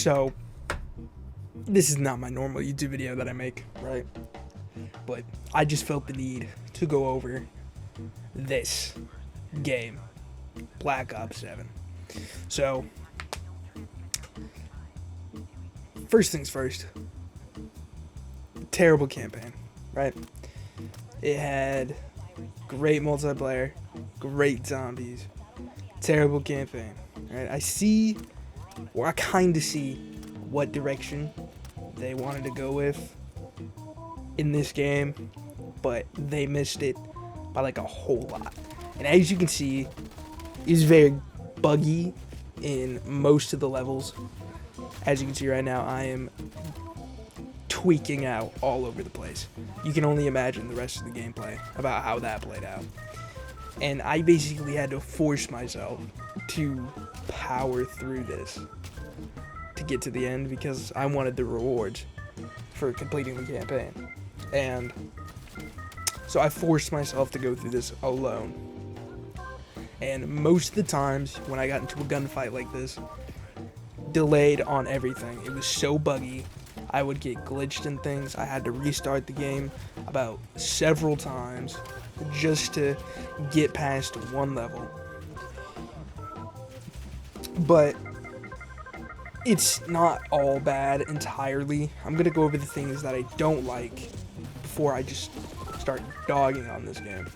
So, this is not my normal YouTube video that I make, right? But I just felt the need to go over this game, Black Ops 7. So, first things first, terrible campaign, right? It had great multiplayer, great zombies, terrible campaign, right? I kind of see what direction they wanted to go with in this game, but they missed it by like a whole lot. And as you can see, it's very buggy in most of the levels. As you can see right now, I am tweaking out all over the place. You can only imagine the rest of the gameplay about how that played out. And I basically had to force myself to power through this to get to the end because I wanted the rewards for completing the campaign. And so I forced myself to go through this alone. And most of the times when I got into a gunfight like this, delayed on everything. It was so buggy. I would get glitched and things. I had to restart the game about several times just to get past one level. But it's not all bad entirely. I'm going to go over the things that I don't like before I just start dogging on this game.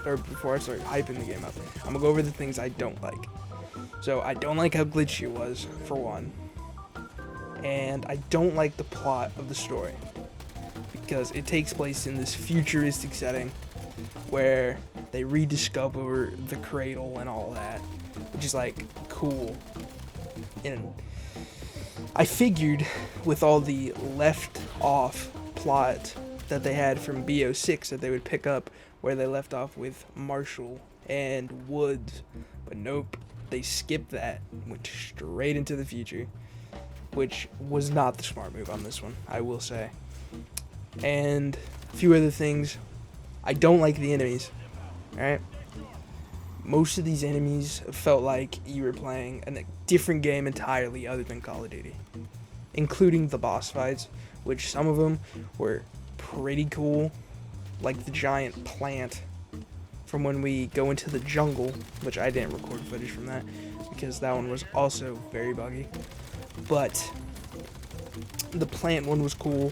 Or before I start hyping the game up. I'm going to go over the things I don't like. So I don't like how glitchy it was, for one. And I don't like the plot of the story. Because it takes place in this futuristic setting where they rediscover the cradle and all that. Which is like cool. And I figured with all the left off plot that they had from BO6 that they would pick up where they left off with Marshall and Woods. But nope, they skipped that, went straight into the future, which was not the smart move on this one, I will say. And a few other things. I don't like the enemies, alright? Most of these enemies felt like you were playing a different game entirely other than Call of Duty, including the boss fights, which some of them were pretty cool, like the giant plant from when we go into the jungle, which I didn't record footage from that because that one was also very buggy. But the plant one was cool.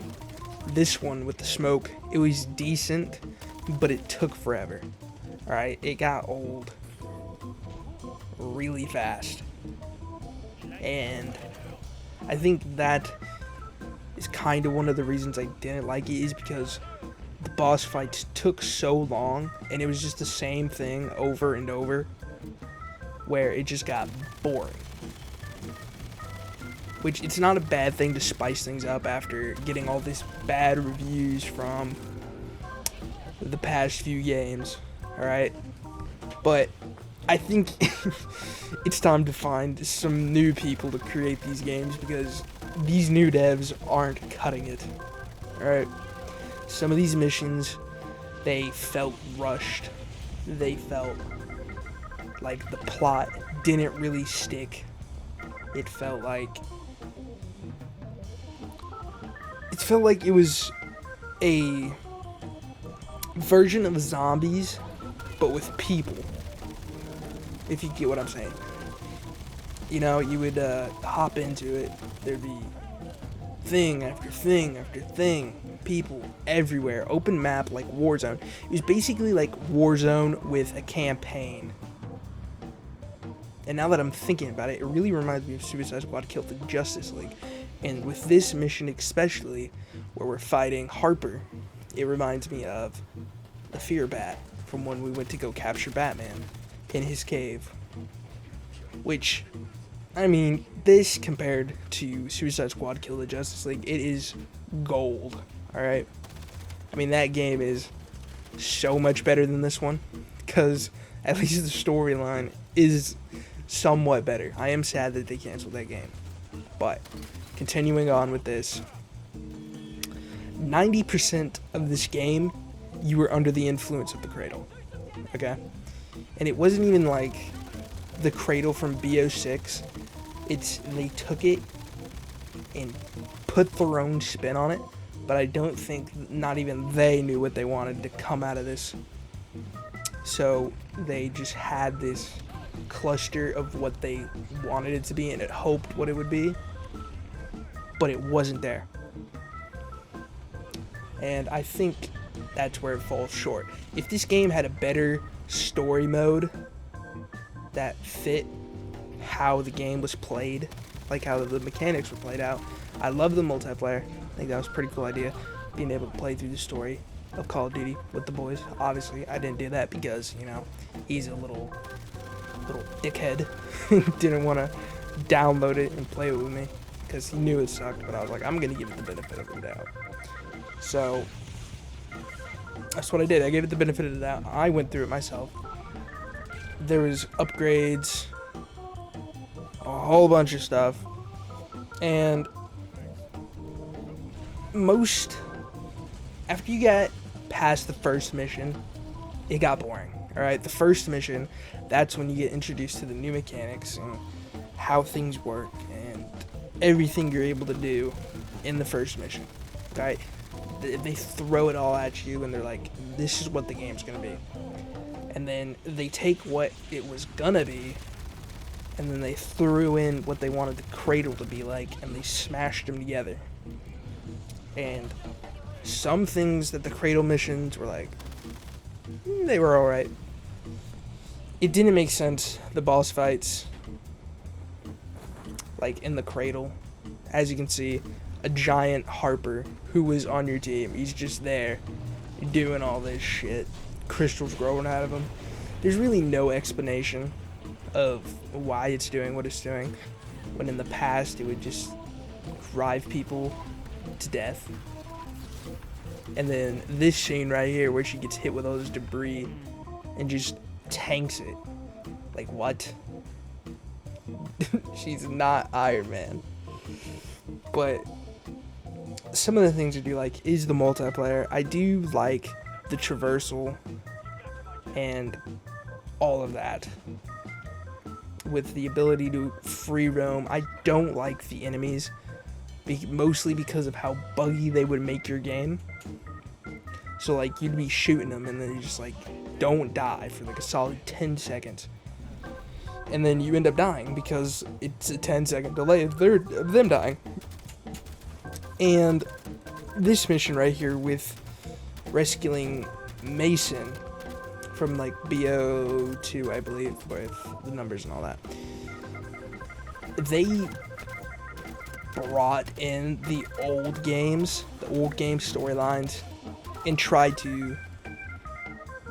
This one with the smoke, it was decent, but it took forever. Alright, it got old really fast. And I think that is kind of one of the reasons I didn't like it, is because the boss fights took so long and it was just the same thing over and over where it just got boring. Which, it's not a bad thing to spice things up after getting all these bad reviews from the past few games, alright? But I think it's time to find some new people to create these games because these new devs aren't cutting it, alright? Some of these missions, they felt rushed. They felt like the plot didn't really stick. It felt like it was a version of zombies, but with people. If you get what I'm saying. You know, you would hop into it. There'd be thing after thing after thing. People everywhere. Open map like Warzone. It was basically like Warzone with a campaign. And now that I'm thinking about it, it really reminds me of Suicide Squad Kill the Justice League. And with this mission especially, where we're fighting Harper, it reminds me of the Fear Bat from when we went to go capture Batman in his cave. Which, I mean, this compared to Suicide Squad Kill the Justice League, it is gold, alright? I mean, that game is so much better than this one, because at least the storyline is somewhat better. I am sad that they canceled that game. But, continuing on with this, 90% of this game, you were under the influence of the cradle, okay? And it wasn't even like the cradle from BO6. They took it and put their own spin on it, but I don't think not even they knew what they wanted to come out of this. So they just had this cluster of what they wanted it to be, and it hoped what it would be, but it wasn't there. And I think that's where it falls short. If this game had a better story mode that fit how the game was played, like how the mechanics were played out. I love the multiplayer. I think that was a pretty cool idea, being able to play through the story of Call of Duty with the boys. Obviously, I didn't do that because, you know, he's a little dickhead. Didn't want to download it and play it with me because he knew it sucked, but I was like, I'm going to give it the benefit of the doubt. So that's what I did. I gave it the benefit of the doubt. I went through it myself. There was upgrades, a whole bunch of stuff, and after you got past the first mission, it got boring. Alright, the first mission, that's when you get introduced to the new mechanics and how things work and everything you're able to do in the first mission. Right? They throw it all at you and they're like, this is what the game's gonna be. And then they take what it was gonna be, and then they threw in what they wanted the cradle to be like, and they smashed them together. And some things that the cradle missions were like, they were alright. It didn't make sense, the boss fights, like in the cradle. As you can see, a giant Harper who was on your team, he's just there doing all this shit. Crystals growing out of him. There's really no explanation of why it's doing what it's doing, when in the past it would just drive people to death. And then this scene right here where she gets hit with all this debris and just tanks it. Like, what? She's not Iron Man. But some of the things I do like is the multiplayer. I do like the traversal and all of that. With the ability to free roam. I don't like the enemies, mostly because of how buggy they would make your game. So like, you'd be shooting them and then you just like don't die for like a solid 10 seconds. And then you end up dying because it's a 10-second delay of them dying. And this mission right here with rescuing Mason from like BO7, I believe, with the numbers and all that. They brought in the old game storylines and tried to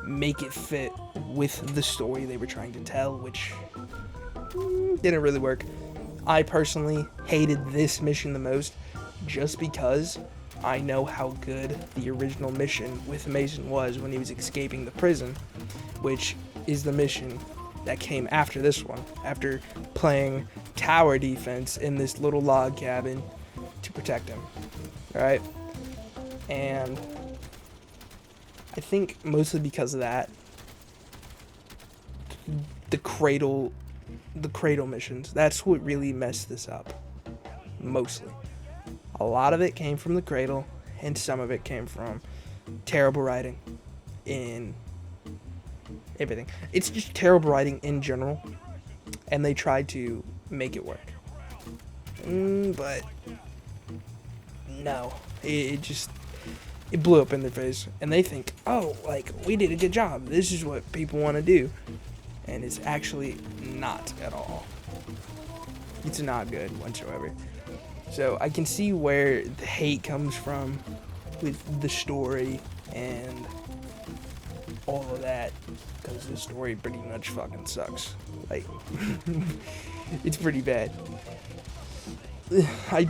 make it fit with the story they were trying to tell, which didn't really work. I personally hated this mission the most just because I know how good the original mission with Mason was when he was escaping the prison, which is the mission that came after this one, after playing tower defense in this little log cabin to protect him, right? And I think mostly because of that, the cradle missions, that's what really messed this up, mostly. A lot of it came from the cradle, and some of it came from terrible writing in everything. It's just terrible writing in general, and they tried to make it work. But no, it blew up in their face, and they think, oh, like, we did a good job. This is what people want to do. And it's actually not at all. It's not good whatsoever. So I can see where the hate comes from with the story and all of that, because the story pretty much fucking sucks. Like, it's pretty bad. I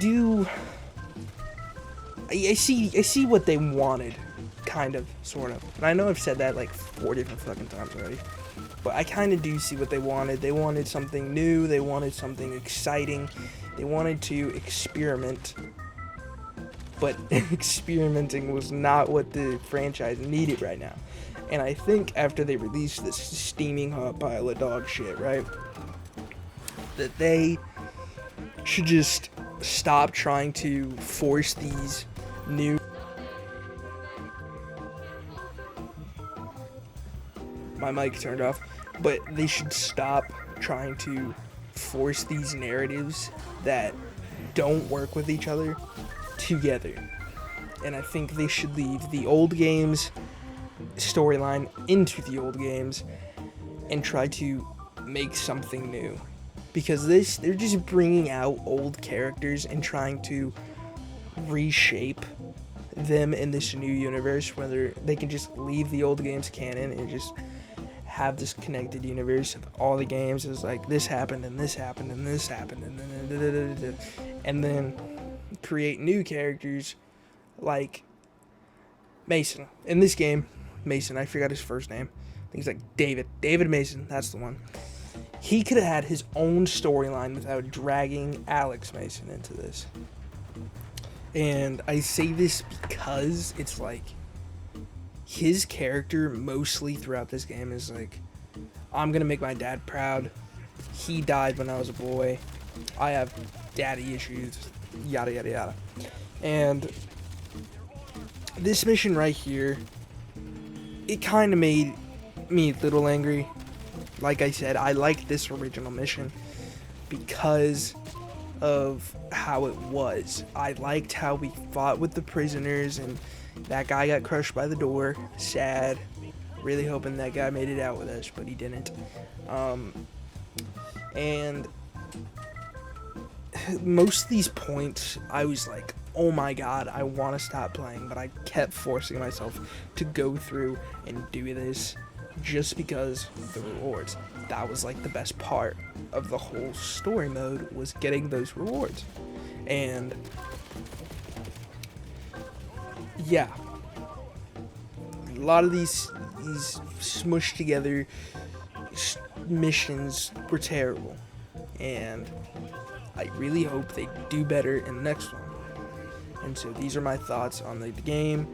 see what they wanted, kind of, sort of. And I know I've said that like 4 different fucking times already. But I kind of do see what they wanted. They wanted something new. They wanted something exciting. They wanted to experiment. But experimenting was not what the franchise needed right now. And I think after they released this steaming hot pile of dog shit, right, that they should just stop trying to force these new. My mic turned off, but they should stop trying to force these narratives that don't work with each other together. And I think they should leave the old games storyline into the old games and try to make something new, because they're just bringing out old characters and trying to reshape them in this new universe, whether they can just leave the old games canon and just have this connected universe of all the games. Is like this happened and this happened and this happened and then create new characters like Mason. In this game, Mason, I forgot his first name. I think he's like David Mason, that's the one. He could have had his own storyline without dragging Alex Mason into this. And I say this because it's like his character mostly throughout this game is like, I'm gonna make my dad proud. He died when I was a boy. I have daddy issues. Yada yada yada. And this mission right here, it kind of made me a little angry. Like I said, I liked this original mission because of how it was. I liked how we fought with the prisoners, and that guy got crushed by the door. Sad. Really hoping that guy made it out with us, but he didn't. And most of these points, I was like, oh my god, I want to stop playing, but I kept forcing myself to go through and do this just because of the rewards. That was like the best part of the whole story mode, was getting those rewards. And yeah, a lot of these smushed together missions were terrible, and I really hope they do better in the next one. And so these are my thoughts on the game,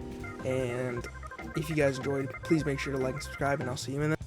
and if you guys enjoyed, please make sure to like and subscribe, and I'll see you in the